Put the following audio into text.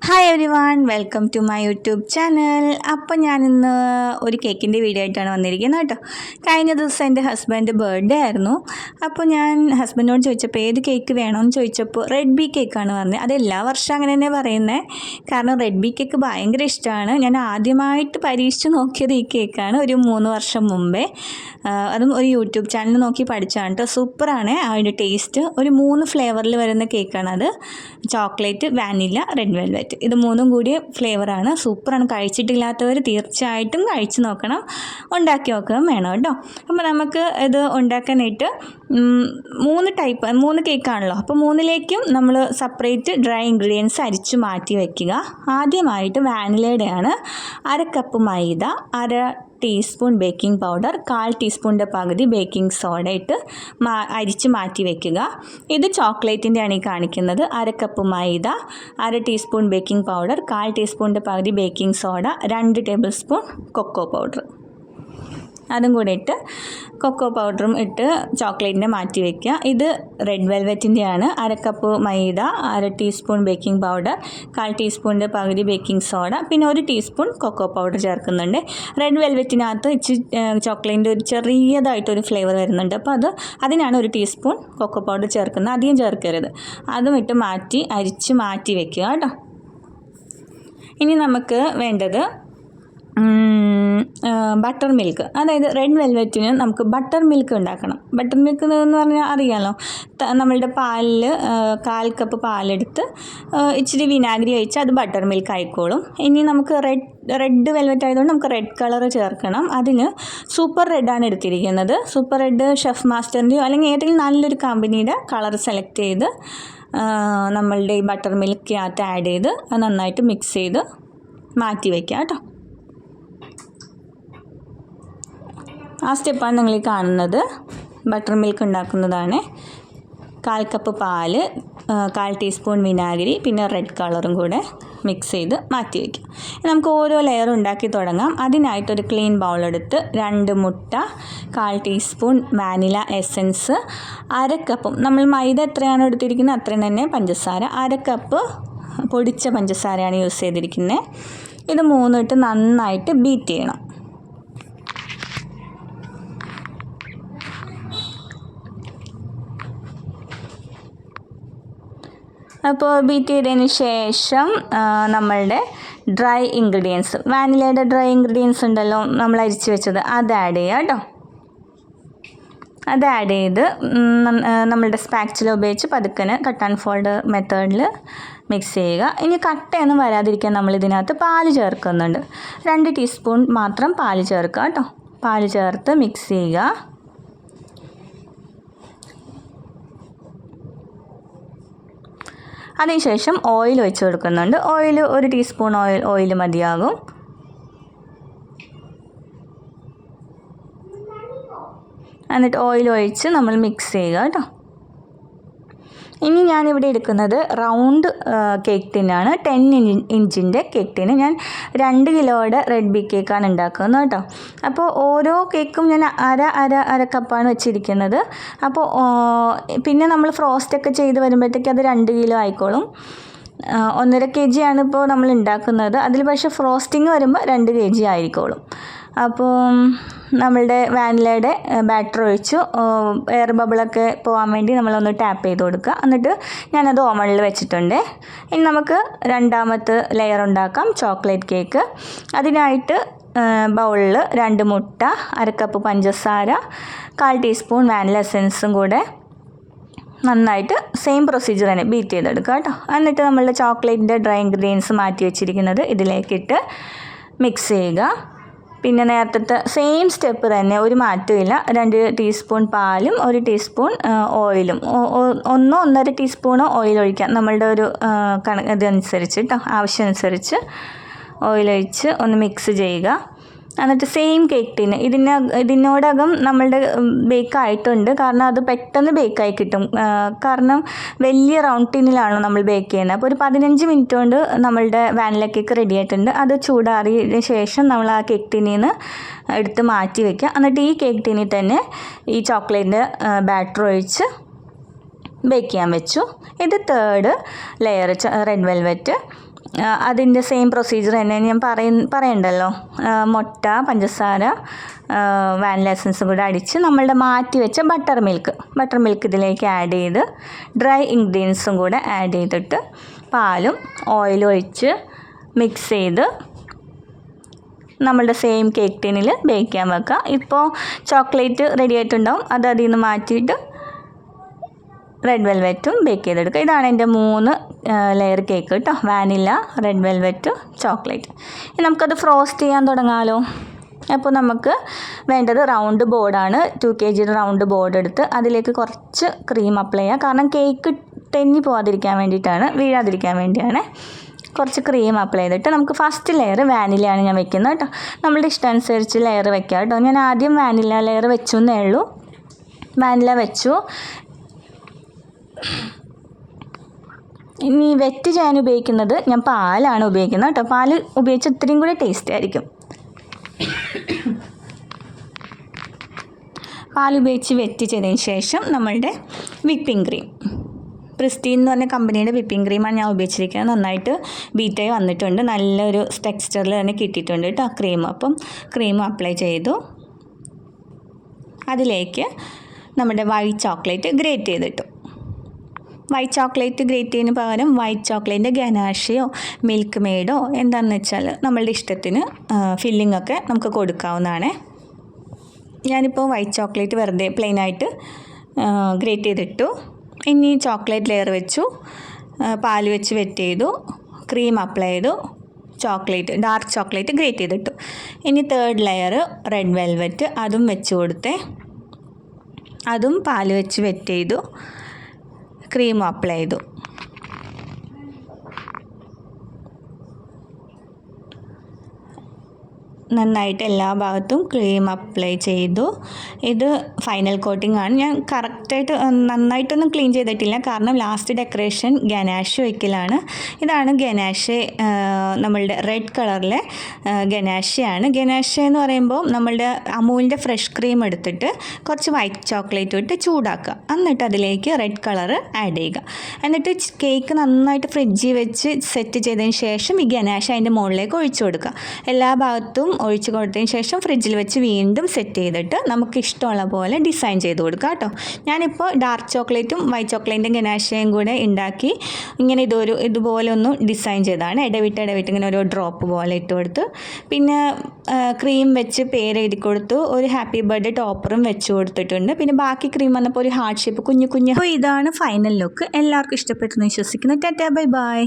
Hi everyone, welcome to my YouTube channel. അപ്പോൾ ഞാനിന്ന് ഒരു കേക്കിൻ്റെ വീഡിയോ ആയിട്ടാണ് വന്നിരിക്കുന്നത് കേട്ടോ. കഴിഞ്ഞ ദിവസം എൻ്റെ ഹസ്ബൻഡ് ബർത്ത്ഡേ ആയിരുന്നു. അപ്പോൾ ഞാൻ ഹസ്ബൻഡിനോട് ചോദിച്ചപ്പോൾ ഏത് കേക്ക് വേണമെന്ന് ചോദിച്ചപ്പോൾ റെഡ് ബി കേക്കാണ് പറഞ്ഞത്. അത് എല്ലാ വർഷവും അങ്ങനെ തന്നെ പറയുന്നത്, കാരണം റെഡ് ബി കേക്ക് ഭയങ്കര ഇഷ്ടമാണ്. ഞാൻ ആദ്യമായിട്ട് പരീക്ഷിച്ച് നോക്കിയത് ഈ കേക്കാണ് ഒരു 3 വർഷം മുമ്പേ. അതും ഒരു യൂട്യൂബ് ചാനൽ നോക്കി പഠിച്ചാണ് കേട്ടോ. സൂപ്പറാണ് അതിൻ്റെ ടേസ്റ്റ്. ഒരു 3 ഫ്ലേവറിൽ വരുന്ന കേക്കാണത്. ചോക്ലേറ്റ്, വാനില, റെഡ് വെൽവെറ്റ്, ഇത് 3ഉം കൂടിയ ഫ്ലേവറാണ്. സൂപ്പറാണ്. കഴിച്ചിട്ടില്ലാത്തവർ തീർച്ചയായിട്ടും കഴിച്ച് നോക്കണം, ഉണ്ടാക്കി നോക്കുകയും വേണം കേട്ടോ. അപ്പോൾ നമുക്ക് ഇത് ഉണ്ടാക്കാനായിട്ട് 3 കേക്കാണല്ലോ. അപ്പോൾ 3ലേക്കും നമ്മൾ സെപ്പറേറ്റ് ഡ്രൈ ഇൻഗ്രീഡിയൻസ് അരിച്ച് മാറ്റി വയ്ക്കുക. ആദ്യമായിട്ട് വാനിലയുടെയാണ്. 1 cup maida, 1/2 teaspoon baking powder, 1/4 ടീസ്പൂണിൻ്റെ പകുതി ബേക്കിംഗ് സോഡ ഇട്ട് അരിച്ച് മാറ്റി വയ്ക്കുക. ഇത് ചോക്ലേറ്റിൻ്റെയാണ് ഈ കാണിക്കുന്നത്. 1 cup maida, 1/2 teaspoon baking powder, 1/4 ടീസ്പൂണിൻ്റെ പകുതി baking soda, 2 tablespoon cocoa powder, അതും കൂടെ ഇട്ട് കൊക്കോ പൗഡറും ഇട്ട് ചോക്ലേറ്റിനെ മാറ്റി വയ്ക്കുക. ഇത് red വെൽവെറ്റിൻ്റെയാണ്. 1 cup maida, 1/2 teaspoon baking powder, 1/4 ടീസ്പൂണിൻ്റെ പകുതി ബേക്കിംഗ് സോഡ, പിന്നെ 1 ടീസ്പൂൺ കൊക്കോ പൗഡർ ചേർക്കുന്നുണ്ട്. റെഡ് വെൽവെറ്റിനകത്ത് ചോക്ലേറ്റിൻ്റെ ഒരു ചെറിയതായിട്ടൊരു ഫ്ലേവർ വരുന്നുണ്ട്. അപ്പോൾ അതിനാണ് 1 ടീസ്പൂൺ കൊക്കോ പൗഡർ ചേർക്കുന്നത്. അധികം ചേർക്കരുത്. അതും ഇട്ട് അരിച്ച് മാറ്റി വയ്ക്കുക കേട്ടോ. ഇനി നമുക്ക് വേണ്ടത് ബട്ടർ മിൽക്ക്. അതായത് റെഡ് വെൽവെറ്റിന് നമുക്ക് ബട്ടർ മിൽക്ക് ഉണ്ടാക്കണം. ബട്ടർ മിൽക്ക് എന്ന് പറഞ്ഞാൽ അറിയാമല്ലോ, നമ്മളുടെ പാലിൽ 1/4 കപ്പ് പാലെടുത്ത് ഇച്ചിരി വിനാഗിരി ഒഴിച്ച് അത് ബട്ടർ മിൽക്ക് ആയിക്കോളും. ഇനി നമുക്ക് റെഡ് വെൽവെറ്റ് ആയതുകൊണ്ട് നമുക്ക് റെഡ് കളർ ചേർക്കണം. അതിന് സൂപ്പർ റെഡാണ് എടുത്തിരിക്കുന്നത്. സൂപ്പർ റെഡ് ഷെഫ് മാസ്റ്ററിൻ്റെയോ അല്ലെങ്കിൽ ഏതെങ്കിലും നല്ലൊരു കമ്പനിയുടെ കളർ സെലക്ട് ചെയ്ത് നമ്മളുടെ ഈ ബട്ടർ മിൽക്കിനകത്ത് ആഡ് ചെയ്ത് അത് നന്നായിട്ട് മിക്സ് ചെയ്ത് മാറ്റി വയ്ക്കുക കേട്ടോ. ആ സ്റ്റെപ്പാണ് നിങ്ങൾ ഈ കാണുന്നത്. ബട്ടർ മിൽക്ക് ഉണ്ടാക്കുന്നതാണ്. 1/4 കപ്പ് പാല്, 1/4 ടീസ്പൂൺ വിനാഗിരി, പിന്നെ റെഡ് കളറും കൂടെ മിക്സ് ചെയ്ത് മാറ്റി വയ്ക്കാം. നമുക്ക് ഓരോ ലെയർ ഉണ്ടാക്കി തുടങ്ങാം. അതിനായിട്ടൊരു ക്ലീൻ ബൗളെടുത്ത് 2 മുട്ട, 1/4 ടീസ്പൂൺ വാനില എസൻസ്, 1/2 കപ്പും നമ്മൾ മൈദ എത്രയാണോ എടുത്തിരിക്കുന്നത് അത്രയും തന്നെ പഞ്ചസാര, 1/2 കപ്പ് പൊടിച്ച പഞ്ചസാരയാണ് യൂസ് ചെയ്തിരിക്കുന്നത്. ഇത് 3 ഇട്ട് നന്നായിട്ട് ബീറ്റ് ചെയ്യണം. അപ്പോൾ ബീറ്റ് ചെയ്തതിന് ശേഷം നമ്മളുടെ ഡ്രൈ ഇൻഗ്രീഡിയൻസ്, വാനിലയുടെ ഡ്രൈ ഇൻഗ്രീഡിയൻസ് ഉണ്ടല്ലോ നമ്മൾ അരിച്ച് വെച്ചത്, അത് ആഡ് ചെയ്യുക കേട്ടോ. അത് ആഡ് ചെയ്ത് നമ്മളുടെ സ്പാച്ചുല ഉപയോഗിച്ച് പതുക്കനെ കട്ട് ആൻഡ് ഫോൾഡ് മെത്തേഡിൽ മിക്സ് ചെയ്യുക. ഇനി കട്ടയൊന്നും വരാതിരിക്കാൻ നമ്മൾ ഇതിനകത്ത് പാല് ചേർക്കുന്നുണ്ട്. 2 ടീസ്പൂൺ മാത്രം പാല് ചേർക്കുക കേട്ടോ. പാല് ചേർത്ത് മിക്സ് ചെയ്യുക. അതിനുശേഷം ഓയിൽ ഒഴിച്ച് കൊടുക്കുന്നുണ്ട്. ഓയിൽ 1 ടീസ്പൂൺ ഓയിൽ മതിയാകും. എന്നിട്ട് ഓയിൽ ഒഴിച്ച് നമ്മൾ മിക്സ് ചെയ്യുക കേട്ടോ. ഇനി ഞാനിവിടെ എടുക്കുന്നത് റൗണ്ട് കേക്ക് ടിന്നാണ്. 10 ഇഞ്ചിൻ്റെ കേക്ക് ടിന്. ഞാൻ 2 കിലോയുടെ റെഡ് ബി കേക്കാണ് ഉണ്ടാക്കുന്നത് കേട്ടോ. അപ്പോൾ ഓരോ കേക്കും ഞാൻ അര കപ്പാണ് വെച്ചിരിക്കുന്നത്. അപ്പോൾ പിന്നെ നമ്മൾ ഫ്രോസ്റ്റൊക്കെ ചെയ്ത് വരുമ്പോഴത്തേക്ക് അത് 2 കിലോ ആയിക്കോളും. 1.5 kg ആണ് ഇപ്പോൾ നമ്മൾ ഉണ്ടാക്കുന്നത്. അതിൽ പക്ഷേ ഫ്രോസ്റ്റിങ് വരുമ്പോൾ 2 kg ആയിരിക്കോളും. അപ്പോൾ നമ്മളുടെ വാനിലയുടെ ബാറ്റർ ഒഴിച്ചു എയർ ബബിളൊക്കെ പോകാൻ വേണ്ടി നമ്മളൊന്ന് ടാപ്പ് ചെയ്ത് കൊടുക്കുക. എന്നിട്ട് ഞാനത് ഓവനിൽ വെച്ചിട്ടുണ്ട്. ഇനി നമുക്ക് രണ്ടാമത്തെ ലെയർ ഉണ്ടാക്കാം, ചോക്ലേറ്റ് കേക്ക്. അതിനായിട്ട് ബൗളിൽ 2 മുട്ട, 1/2 കപ്പ് പഞ്ചസാര, 1/4 ടീസ്പൂൺ വാനില എസൻസും കൂടെ നന്നായിട്ട് സെയിം പ്രൊസീജിയർ തന്നെ ബീറ്റ് ചെയ്തെടുക്കുക കേട്ടോ. എന്നിട്ട് നമ്മളുടെ ചോക്ലേറ്റിൻ്റെ ഡ്രൈ ഇൻഗ്രീഡിയൻസ് മാറ്റി വെച്ചിരിക്കുന്നത് ഇതിലേക്കിട്ട് മിക്സ് ചെയ്യുക. പിന്നെ നേരത്തെ സെയിം സ്റ്റെപ്പ് തന്നെ, ഒരു മാറ്റമില്ല. 2 ടീസ്പൂൺ പാലും 1 ടീസ്പൂൺ ഓയിലും, 1-1.5 ടീസ്പൂൺ ഓയിൽ ഒഴിക്കാം നമ്മളുടെ ഒരു ഇതനുസരിച്ച് കേട്ടോ, ആവശ്യമനുസരിച്ച് ഓയിലൊഴിച്ച് ഒന്ന് മിക്സ് ചെയ്യുക. എന്നിട്ട് സെയിം കേക്ക് ടിന് ഇതിനോടകം നമ്മളുടെ ബേക്കായിട്ടുണ്ട്, കാരണം അത് പെട്ടെന്ന് ബേക്കായി കിട്ടും. കാരണം വലിയ റൗണ്ട് ടിന്നിലാണല്ലോ നമ്മൾ ബേക്ക് ചെയ്യുന്നത്. അപ്പോൾ ഒരു 15 മിനിറ്റ് കൊണ്ട് നമ്മളുടെ വാനില കേക്ക് റെഡി ആയിട്ടുണ്ട്. അത് ചൂടാറിയതിന് ശേഷം നമ്മൾ ആ കേക്ക് ടിന്നിൽ നിന്ന് എടുത്ത് മാറ്റി വയ്ക്കുക. എന്നിട്ട് ഈ കേക്ക് ടിന്നിൽ തന്നെ ഈ ചോക്ലേറ്റിൻ്റെ ബാറ്റർ ഒഴിച്ച് ബേക്ക് ചെയ്യാൻ വെച്ചു. ഇത് 3rd ലെയർ റെഡ് വെൽവെറ്റ്. അതിൻ്റെ സെയിം പ്രൊസീജിയർ തന്നെ ഞാൻ പറയണ്ടല്ലോ. മുട്ട, പഞ്ചസാര, വാനില എസൻസും കൂടെ അടിച്ച് നമ്മളുടെ മാറ്റി വെച്ച ബട്ടർ മിൽക്ക് ഇതിലേക്ക് ആഡ് ചെയ്ത് ഡ്രൈ ഇൻഗ്രീഡിയൻസും കൂടെ ആഡ് ചെയ്തിട്ട് പാലും ഓയിലും ഒഴിച്ച് മിക്സ് ചെയ്ത് നമ്മളുടെ സെയിം കേക്ക് ടിന്നിൽ ബേക്ക് ചെയ്യാൻ വെക്കുക. ഇപ്പോൾ ചോക്ലേറ്റ് റെഡി ആയിട്ടുണ്ടാവും, അത് അതിൽ നിന്ന് മാറ്റിയിട്ട് റെഡ് വെൽവെറ്റും ബേക്ക് ചെയ്തെടുക്കുക. ഇതാണ് എൻ്റെ 3 ലെയർ കേക്ക് കേട്ടോ. Vanilla, red velvet, chocolate. ഇനി നമുക്കത് ഫ്രോസ്റ്റ് ചെയ്യാൻ തുടങ്ങാമല്ലോ. അപ്പോൾ നമുക്ക് വേണ്ടത് റൗണ്ട് ബോർഡാണ്. 2 kg റൗണ്ട് ബോർഡ് എടുത്ത് അതിലേക്ക് കുറച്ച് ക്രീം അപ്ലൈ ചെയ്യുക. കാരണം കേക്ക് തെന്നി പോകാതിരിക്കാൻ വേണ്ടിയിട്ടാണ്, വീഴാതിരിക്കാൻ വേണ്ടിയാണ്. കുറച്ച് ക്രീം അപ്ലൈ ചെയ്തിട്ട് നമുക്ക് ഫസ്റ്റ് ലെയർ വാനിലയാണ് ഞാൻ വെക്കുന്നത് കേട്ടോ. നമ്മളുടെ ഇഷ്ടമനുസരിച്ച് ലെയർ വെക്കുക കേട്ടോ. ഞാൻ ആദ്യം വാനില ലെയർ വെച്ചു എന്നേ ഉള്ളൂ. വാനില വെച്ചു. ഇനി വെറ്റ് ചെയ്യാൻ ഉപയോഗിക്കുന്നത് ഞാൻ പാലാണ് ഉപയോഗിക്കുന്നത് കേട്ടോ. പാല് ഉപയോഗിച്ച് ഇത്രയും കൂടി ടേസ്റ്റ് ആയിരിക്കും. പാൽ ഉപയോഗിച്ച് വെറ്റ് ചെയ്തതിന് ശേഷം നമ്മളുടെ വിപ്പിംഗ് ക്രീം, പ്രിസ്റ്റീൻ എന്ന് പറഞ്ഞ കമ്പനിയുടെ വിപ്പിംഗ് ക്രീമാണ് ഞാൻ ഉപയോഗിച്ചിരിക്കുന്നത്. നന്നായിട്ട് ബീറ്റായി വന്നിട്ടുണ്ട്, നല്ലൊരു ടെക്സ്ചറിൽ തന്നെ കിട്ടിയിട്ടുണ്ട് കേട്ടോ ക്രീം. അപ്പം ക്രീം അപ്ലൈ ചെയ്തു. അതിലേക്ക് നമ്മുടെ വൈറ്റ് ചോക്ലേറ്റ് ഗ്രേറ്റ് ചെയ്തിട്ടു. വൈറ്റ് ചോക്ലേറ്റ് ഗ്രേറ്റ് ചെയ്യുന്നതിന് പകരം വൈറ്റ് ചോക്ലേറ്റിൻ്റെ ഗനാഷയോ മിൽക്ക് മെയ്ഡോ എന്താണെന്ന് വെച്ചാൽ നമ്മളുടെ ഇഷ്ടത്തിന് ഫില്ലിംഗ് ഒക്കെ നമുക്ക് കൊടുക്കാവുന്നതാണ്. ഞാനിപ്പോൾ വൈറ്റ് ചോക്ലേറ്റ് വെറുതെ പ്ലെയിനായിട്ട് ഗ്രേറ്റ് ചെയ്തിട്ടു. ഇനി ചോക്ലേറ്റ് ലെയർ വെച്ചു, പാൽ വെച്ച് വെറ്റ് ചെയ്തു, ക്രീം അപ്ലൈ ചെയ്തു, ഡാർക്ക് ചോക്ലേറ്റ് ഗ്രേറ്റ് ചെയ്തിട്ടു. ഇനി 3rd ലെയർ റെഡ് വെൽവെറ്റ്, അതും വെച്ച് കൊടുത്തേ. അതും പാൽ വെച്ച് വെറ്റ് ചെയ്തു, ക്രീം അപ്ലൈ ചെയ്തു. നന്നായിട്ട് എല്ലാ ഭാഗത്തും ക്രീം അപ്ലൈ ചെയ്തു. ഇത് ഫൈനൽ കോട്ടിംഗ് ആണ്. ഞാൻ കറക്റ്റായിട്ട് നന്നായിട്ടൊന്നും ക്ലീൻ ചെയ്തിട്ടില്ല, കാരണം ലാസ്റ്റ് ഡെക്കറേഷൻ ഗനാഷ് വയ്ക്കലാണ്. ഇതാണ് ഗനാഷ്, നമ്മളുടെ റെഡ് കളറിലെ ഗനാഷയാണ്. ഗനാഷ് എന്ന് പറയുമ്പോൾ നമ്മളുടെ അമൂലിൻ്റെ ഫ്രഷ് ക്രീം എടുത്തിട്ട് കുറച്ച് വൈറ്റ് ചോക്ലേറ്റ് ഇട്ട് ചൂടാക്കുക. എന്നിട്ട് അതിലേക്ക് റെഡ് കളർ ആഡ് ചെയ്യുക. എന്നിട്ട് കേക്ക് നന്നായിട്ട് ഫ്രിഡ്ജിൽ വെച്ച് സെറ്റ് ചെയ്തതിന് ശേഷം ഈ ഗനാഷ് അതിൻ്റെ മുകളിലേക്ക് ഒഴിച്ചു കൊടുക്കുക. എല്ലാ ഭാഗത്തും ഒഴിച്ച് കൊടുത്തതിന് ശേഷം ഫ്രിഡ്ജിൽ വെച്ച് വീണ്ടും സെറ്റ് ചെയ്തിട്ട് നമുക്ക് ഇഷ്ടമുള്ള പോലെ ഡിസൈൻ ചെയ്ത് കൊടുക്കുക കേട്ടോ. ഞാനിപ്പോൾ ഡാർക്ക് ചോക്ലേറ്റും വൈറ്റ് ചോക്ലേറ്റിൻ്റെ ഗനാഷയും കൂടെ ഉണ്ടാക്കി ഇങ്ങനെ ഇതുപോലെ ഒന്ന് ഡിസൈൻ ചെയ്തതാണ്. ഇടവിട്ട് ഇങ്ങനെ ഒരു ഡ്രോപ്പ് പോലെ ഇട്ട് കൊടുത്ത്, പിന്നെ ക്രീം വെച്ച് പേര് എഴുതി കൊടുത്തു, ഒരു ഹാപ്പി ബർത്ത്ഡേ ടോപ്പറും വെച്ച് കൊടുത്തിട്ടുണ്ട്. പിന്നെ ബാക്കി ക്രീം വന്നപ്പോൾ ഒരു ഹാർട്ട് ഷേപ്പ് കുഞ്ഞു. അപ്പോൾ ഇതാണ് ഫൈനൽ ലുക്ക്. എല്ലാവർക്കും ഇഷ്ടപ്പെട്ടെന്ന് വിശ്വസിക്കുന്നു. Tata, bye bye.